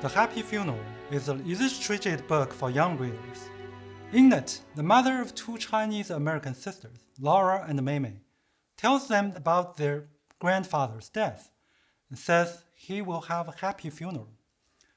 The Happy Funeral is an illustrated book for young readers. In it, the mother of two Chinese-American sisters, Laura and Mei, tells them about their grandfather's death and says he will have a happy funeral.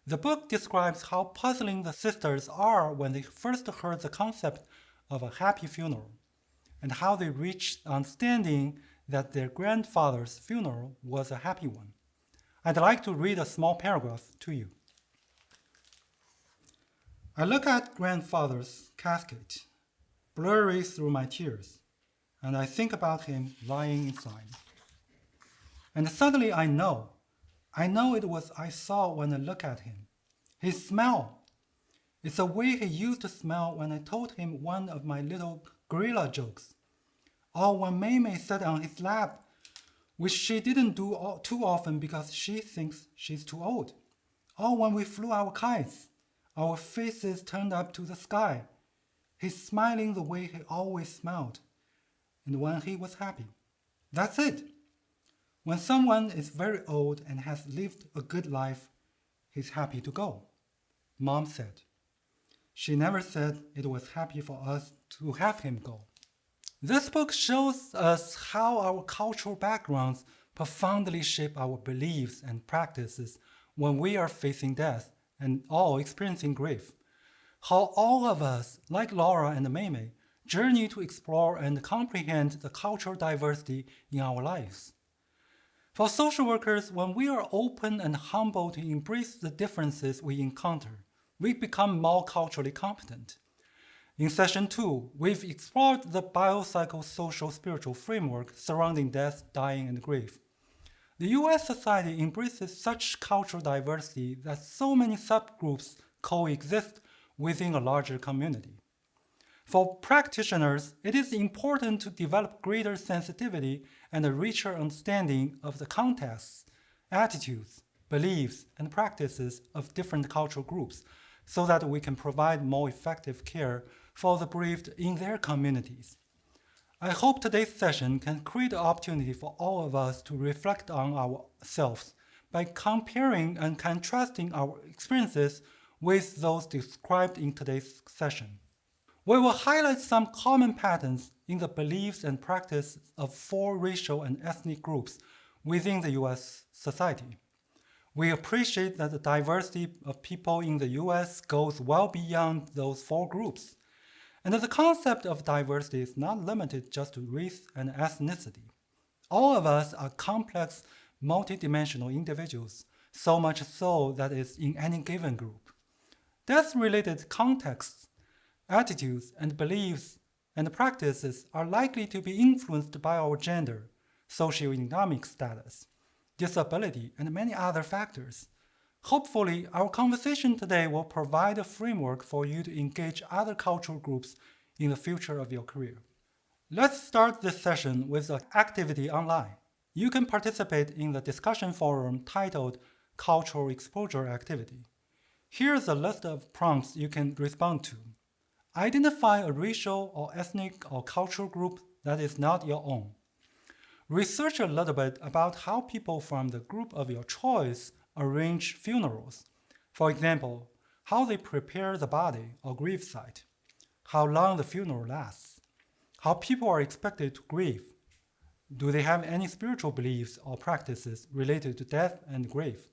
The book describes how puzzling the sisters are when they first heard the concept of a happy funeral, and how they reached understanding that their grandfather's funeral was a happy one. I'd like to read a small paragraph to you. I look at grandfather's casket, blurry through my tears, and I think about him lying inside. And suddenly I know it was I saw when I look at him. His smell. It's the way he used to smell when I told him one of my little gorilla jokes. Or when Mei sat on his lap, which she didn't do too often because she thinks she's too old. Or when we flew our kites, our faces turned up to the sky. He's smiling the way he always smiled, and when he was happy. That's it. When someone is very old and has lived a good life, he's happy to go, Mom said. She never said it was happy for us to have him go. This book shows us how our cultural backgrounds profoundly shape our beliefs and practices when we are facing death and all experiencing grief. How all of us, like Laura and Mei, journey to explore and comprehend the cultural diversity in our lives. For social workers, when we are open and humble to embrace the differences we encounter, we become more culturally competent. In Session 2, we've explored the biopsychosocial-spiritual framework surrounding death, dying, and grief. The U.S. society embraces such cultural diversity that so many subgroups coexist within a larger community. For practitioners, it is important to develop greater sensitivity and a richer understanding of the contexts, attitudes, beliefs, and practices of different cultural groups so that we can provide more effective care for the bereaved in their communities. I hope today's session can create an opportunity for all of us to reflect on ourselves by comparing and contrasting our experiences with those described in today's session. We will highlight some common patterns in the beliefs and practices of 4 racial and ethnic groups within the U.S. society. We appreciate that the diversity of people in the U.S. goes well beyond those 4 groups, and that the concept of diversity is not limited just to race and ethnicity. All of us are complex, multidimensional individuals, so much so that it's in any given group. Death-related contexts, attitudes, and beliefs and practices are likely to be influenced by our gender, socioeconomic status, disability, and many other factors. Hopefully, our conversation today will provide a framework for you to engage other cultural groups in the future of your career. Let's start this session with an activity online. You can participate in the discussion forum titled Cultural Exposure Activity. Here's a list of prompts you can respond to. Identify a racial or ethnic or cultural group that is not your own. Research a little bit about how people from the group of your choice arrange funerals. For example, how they prepare the body or grave site, how long the funeral lasts, how people are expected to grieve. Do they have any spiritual beliefs or practices related to death and grief?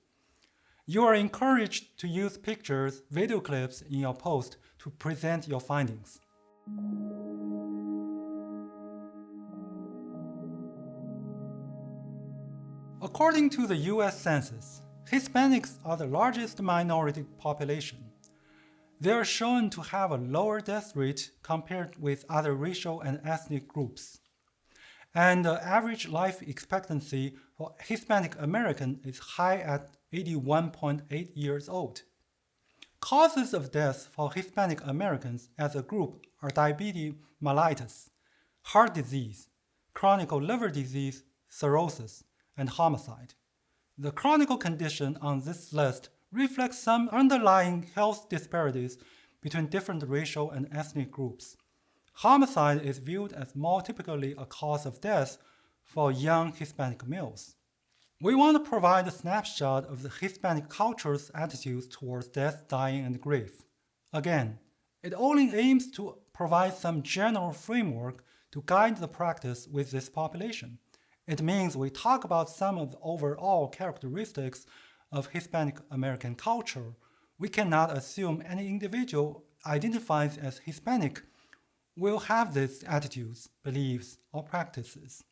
You are encouraged to use pictures, video clips in your post to present your findings. According to the U.S. Census, Hispanics are the largest minority population. They are shown to have a lower death rate compared with other racial and ethnic groups. And the average life expectancy for Hispanic-American is high at 81.8 years old. Causes of death for Hispanic-Americans as a group are diabetes mellitus, heart disease, chronic liver disease, cirrhosis, and homicide. The chronic condition on this list reflects some underlying health disparities between different racial and ethnic groups. Homicide is viewed as more typically a cause of death for young Hispanic males. We want to provide a snapshot of the Hispanic culture's attitudes towards death, dying, and grief. Again, it only aims to provide some general framework to guide the practice with this population. It means we talk about some of the overall characteristics of Hispanic American culture. We cannot assume any individual identifies as Hispanic will have these attitudes, beliefs, or practices.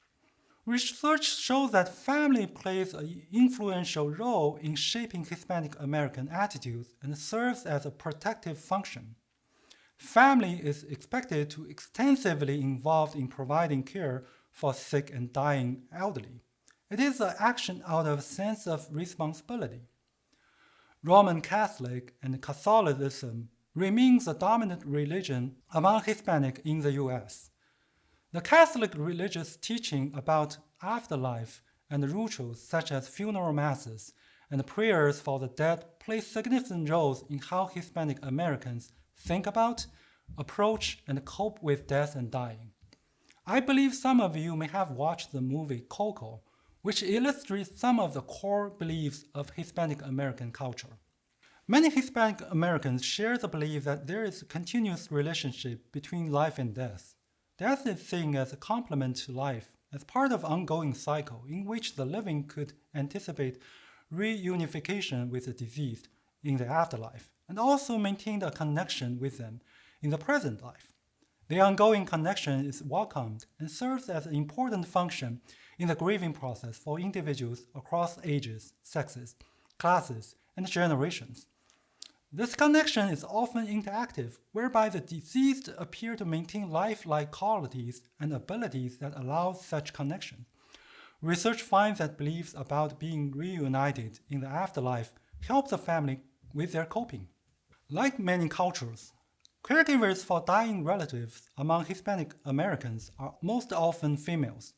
Research shows that family plays an influential role in shaping Hispanic American attitudes and serves as a protective function. Family is expected to extensively involved in providing care for sick and dying elderly. It is an action out of a sense of responsibility. Roman Catholic and Catholicism remains the dominant religion among Hispanic in the U.S. The Catholic religious teaching about afterlife and rituals such as funeral masses and prayers for the dead play significant roles in how Hispanic Americans think about, approach, and cope with death and dying. I believe some of you may have watched the movie Coco, which illustrates some of the core beliefs of Hispanic American culture. Many Hispanic Americans share the belief that there is a continuous relationship between life and death. Death is seen as a complement to life, as part of an ongoing cycle in which the living could anticipate reunification with the deceased in the afterlife, and also maintain a connection with them in the present life. The ongoing connection is welcomed and serves as an important function in the grieving process for individuals across ages, sexes, classes, and generations. This connection is often interactive, whereby the deceased appear to maintain lifelike qualities and abilities that allow such connection. Research finds that beliefs about being reunited in the afterlife help the family with their coping. Like many cultures, caregivers for dying relatives among Hispanic Americans are most often females.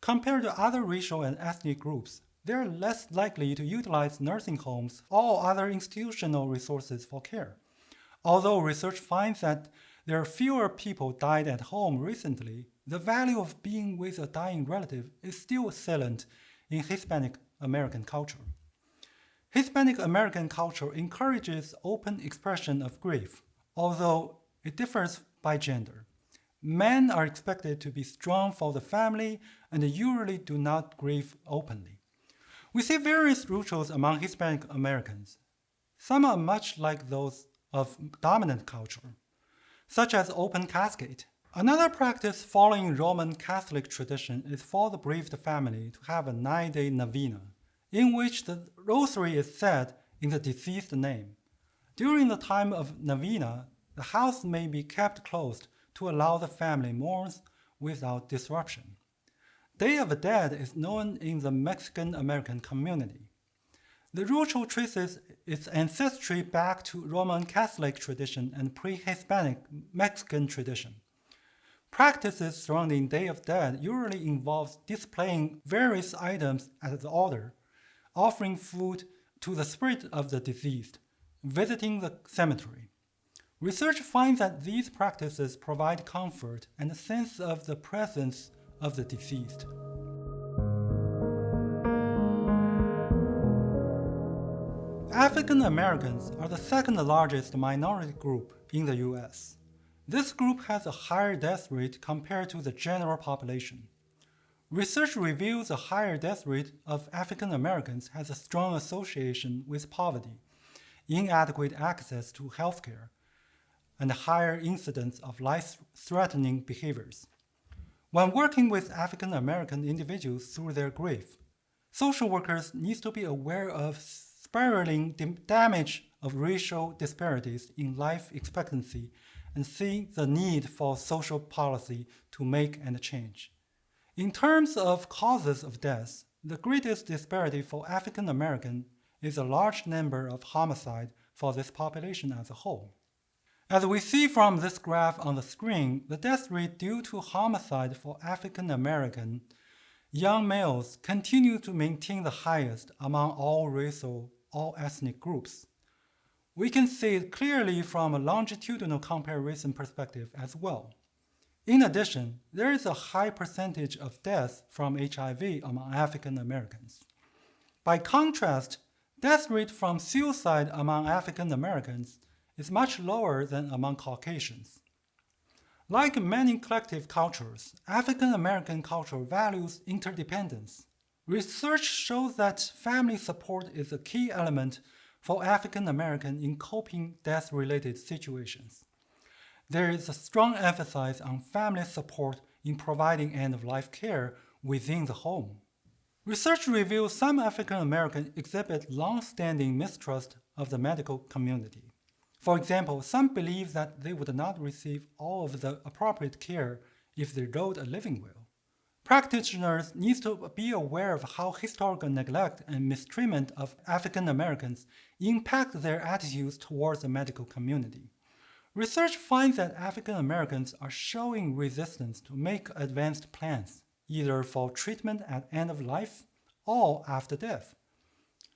Compared to other racial and ethnic groups, they are less likely to utilize nursing homes or other institutional resources for care. Although research finds that there are fewer people died at home recently, the value of being with a dying relative is still salient in Hispanic American culture. Hispanic American culture encourages open expression of grief, although it differs by gender. Men are expected to be strong for the family and usually do not grieve openly. We see various rituals among Hispanic Americans. Some are much like those of dominant culture, such as open casket. Another practice following Roman Catholic tradition is for the bereaved family to have a 9-day novena, in which the rosary is said in the deceased name. During the time of novena, the house may be kept closed to allow the family mourns without disruption. Day of the Dead is known in the Mexican-American community. The ritual traces its ancestry back to Roman Catholic tradition and pre-Hispanic Mexican tradition. Practices surrounding Day of Dead usually involve displaying various items at the altar, offering food to the spirit of the deceased, visiting the cemetery. Research finds that these practices provide comfort and a sense of the presence of the deceased. African Americans are the second largest minority group in the U.S. This group has a higher death rate compared to the general population. Research reveals a higher death rate of African Americans has a strong association with poverty, inadequate access to health care, and a higher incidence of life-threatening behaviors. When working with African American individuals through their grief, social workers need to be aware of spiraling damage of racial disparities in life expectancy and see the need for social policy to make and change. In terms of causes of death, the greatest disparity for African American is a large number of homicide for this population as a whole. As we see from this graph on the screen, the death rate due to homicide for African American young males continue to maintain the highest among all racial, all ethnic groups. We can see it clearly from a longitudinal comparison perspective as well. In addition, there is a high percentage of deaths from HIV among African Americans. By contrast, death rate from suicide among African Americans is much lower than among Caucasians. Like many collective cultures, African American culture values interdependence. Research shows that family support is a key element for African Americans in coping death-related situations. There is a strong emphasis on family support in providing end-of-life care within the home. Research reveals some African Americans exhibit long-standing mistrust of the medical community. For example, some believe that they would not receive all of the appropriate care if they wrote a living will. Practitioners need to be aware of how historical neglect and mistreatment of African Americans impact their attitudes towards the medical community. Research finds that African Americans are showing resistance to make advanced plans, either for treatment at end of life or after death.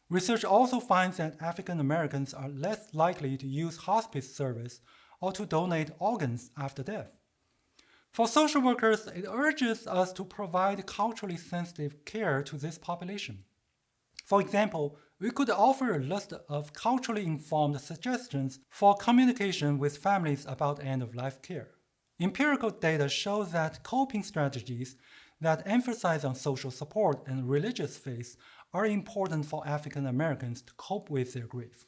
Research also finds that African Americans are less likely to use hospice service or to donate organs after death. For social workers, it urges us to provide culturally sensitive care to this population. For example, we could offer a list of culturally informed suggestions for communication with families about end-of-life care. Empirical data shows that coping strategies that emphasize on social support and religious faith are important for African Americans to cope with their grief.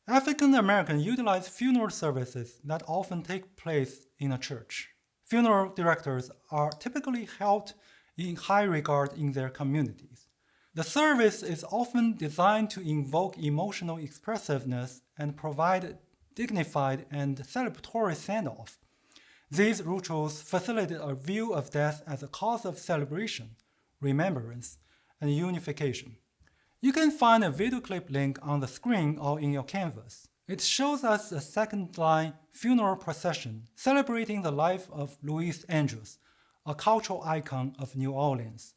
African Americans utilize funeral services that often take place in a church. Funeral directors are typically held in high regard in their communities. The service is often designed to invoke emotional expressiveness and provide dignified and celebratory send-off. These rituals facilitate a view of death as a cause of celebration, remembrance, and unification. You can find a video clip link on the screen or in your canvas. It shows us a second-line funeral procession celebrating the life of Louis Andrews, a cultural icon of New Orleans.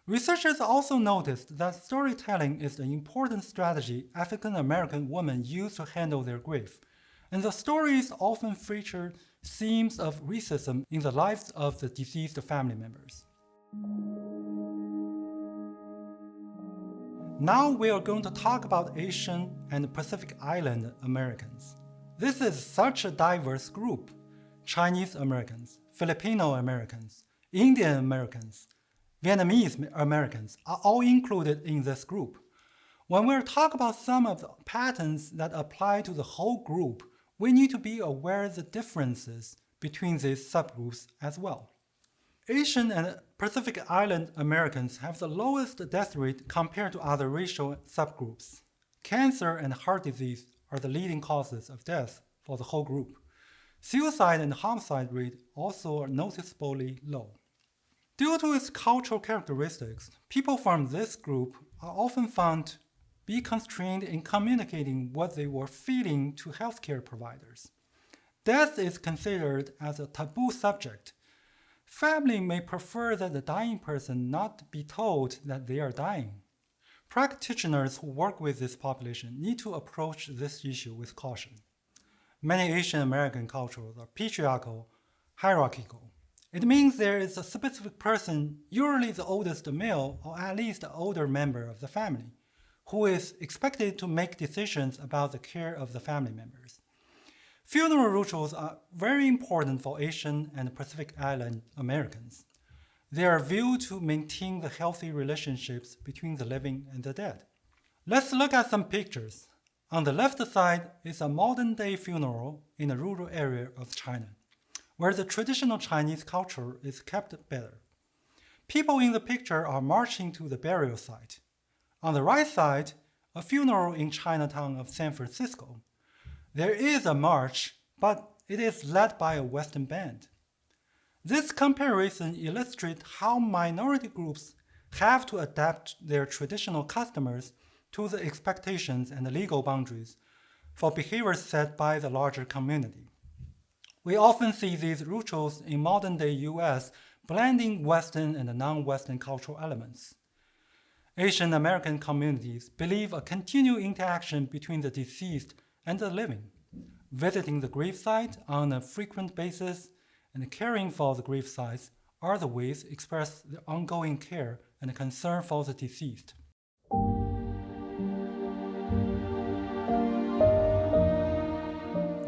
Researchers also noticed that storytelling is an important strategy African American women use to handle their grief, and the stories often feature themes of racism in the lives of the deceased family members. Now we are going to talk about Asian and Pacific Island Americans. This is such a diverse group. Chinese Americans, Filipino Americans, Indian Americans, Vietnamese Americans are all included in this group. When we talk about some of the patterns that apply to the whole group, we need to be aware of the differences between these subgroups as well. Asian and Pacific Island Americans have the lowest death rate compared to other racial subgroups. Cancer and heart disease are the leading causes of death for the whole group. Suicide and homicide rate also are noticeably low. Due to its cultural characteristics, people from this group are often found to be constrained in communicating what they were feeling to healthcare providers. Death is considered as a taboo subject. Family may prefer that the dying person not be told that they are dying. Practitioners who work with this population need to approach this issue with caution. Many Asian American cultures are patriarchal, hierarchical. It means there is a specific person, usually the oldest male or at least the older member of the family, who is expected to make decisions about the care of the family members. Funeral rituals are very important for Asian and Pacific Island Americans. They are viewed to maintain the healthy relationships between the living and the dead. Let's look at some pictures. On the left side is a modern-day funeral in a rural area of China, where the traditional Chinese culture is kept better. People in the picture are marching to the burial site. On the right side, a funeral in Chinatown of San Francisco. There is a march, but it is led by a Western band. This comparison illustrates how minority groups have to adapt their traditional customs to the expectations and the legal boundaries for behaviors set by the larger community. We often see these rituals in modern-day US blending Western and non-Western cultural elements. Asian American communities believe a continued interaction between the deceased and the living, visiting the gravesite on a frequent basis and caring for the gravesites are the ways express the ongoing care and concern for the deceased.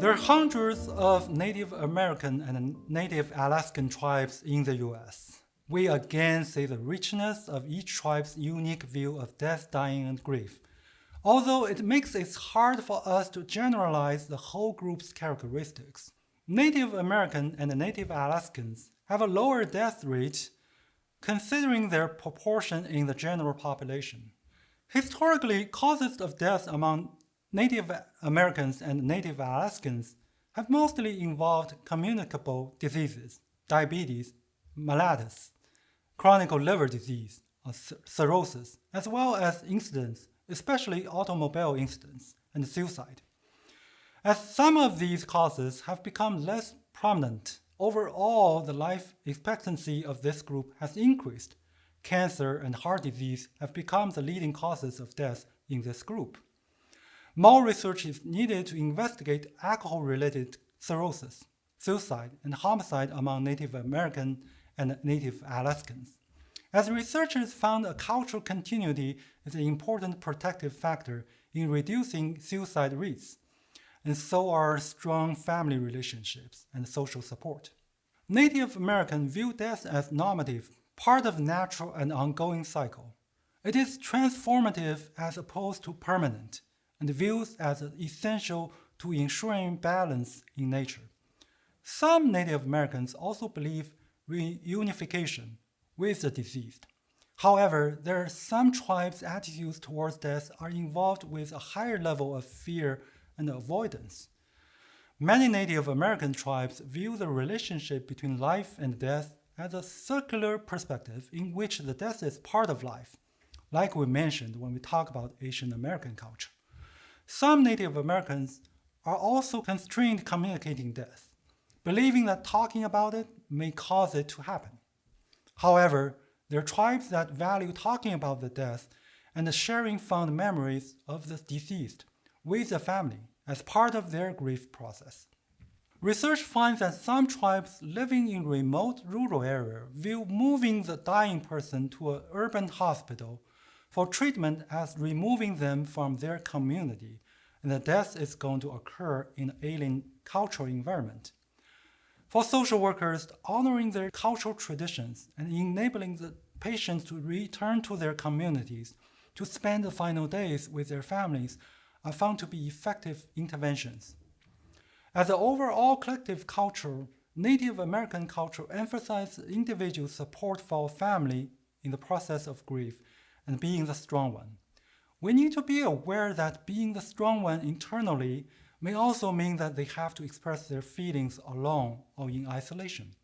There are hundreds of Native American and Native Alaskan tribes in the US. We again see the richness of each tribe's unique view of death, dying, and grief. Although it makes it hard for us to generalize the whole group's characteristics. Native American and Native Alaskans have a lower death rate considering their proportion in the general population. Historically, causes of death among Native Americans and Native Alaskans have mostly involved communicable diseases, diabetes, mellitus, chronic liver disease, or cirrhosis, as well as incidents, especially automobile incidents and suicide. As some of these causes have become less prominent, overall the life expectancy of this group has increased. Cancer and heart disease have become the leading causes of death in this group. More research is needed to investigate alcohol-related cirrhosis, suicide, and homicide among Native American and Native Alaskans. As researchers found a cultural continuity is an important protective factor in reducing suicide rates, and so are strong family relationships and social support. Native Americans view death as normative, part of natural and ongoing cycle. It is transformative as opposed to permanent, and views as essential to ensuring balance in nature. Some Native Americans also believe reunification with the deceased. However, there are some tribes' attitudes towards death are involved with a higher level of fear and avoidance. Many Native American tribes view the relationship between life and death as a circular perspective in which the death is part of life, like we mentioned when we talk about Asian American culture. Some Native Americans are also constrained communicating death, believing that talking about it may cause it to happen. However, there are tribes that value talking about the death and sharing fond memories of the deceased with the family as part of their grief process. Research finds that some tribes living in remote rural areas view moving the dying person to an urban hospital for treatment as removing them from their community, and the death is going to occur in an alien cultural environment. For social workers, honoring their cultural traditions and enabling the patients to return to their communities to spend the final days with their families are found to be effective interventions. As an overall collective culture, Native American culture emphasizes individual support for family in the process of grief and being the strong one. We need to be aware that being the strong one internally may also mean that they have to express their feelings alone or in isolation.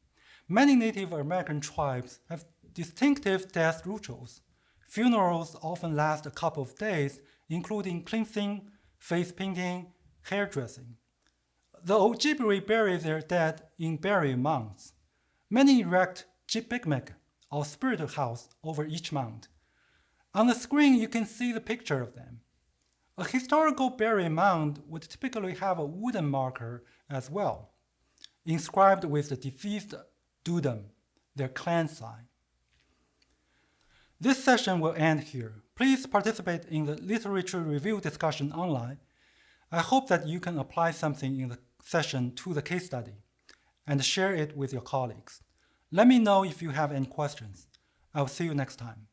Many Native American tribes have distinctive death rituals. Funerals often last a couple of days, including cleansing, face painting, hairdressing. The Ojibwe bury their dead in burial mounds. Many erect jipikmek, or spirit house, over each mound. On the screen, you can see the picture of them. A historical burial mound would typically have a wooden marker as well, inscribed with the deceased dudum, their clan sign. This session will end here. Please participate in the literature review discussion online. I hope that you can apply something in the session to the case study and share it with your colleagues. Let me know if you have any questions. I'll see you next time.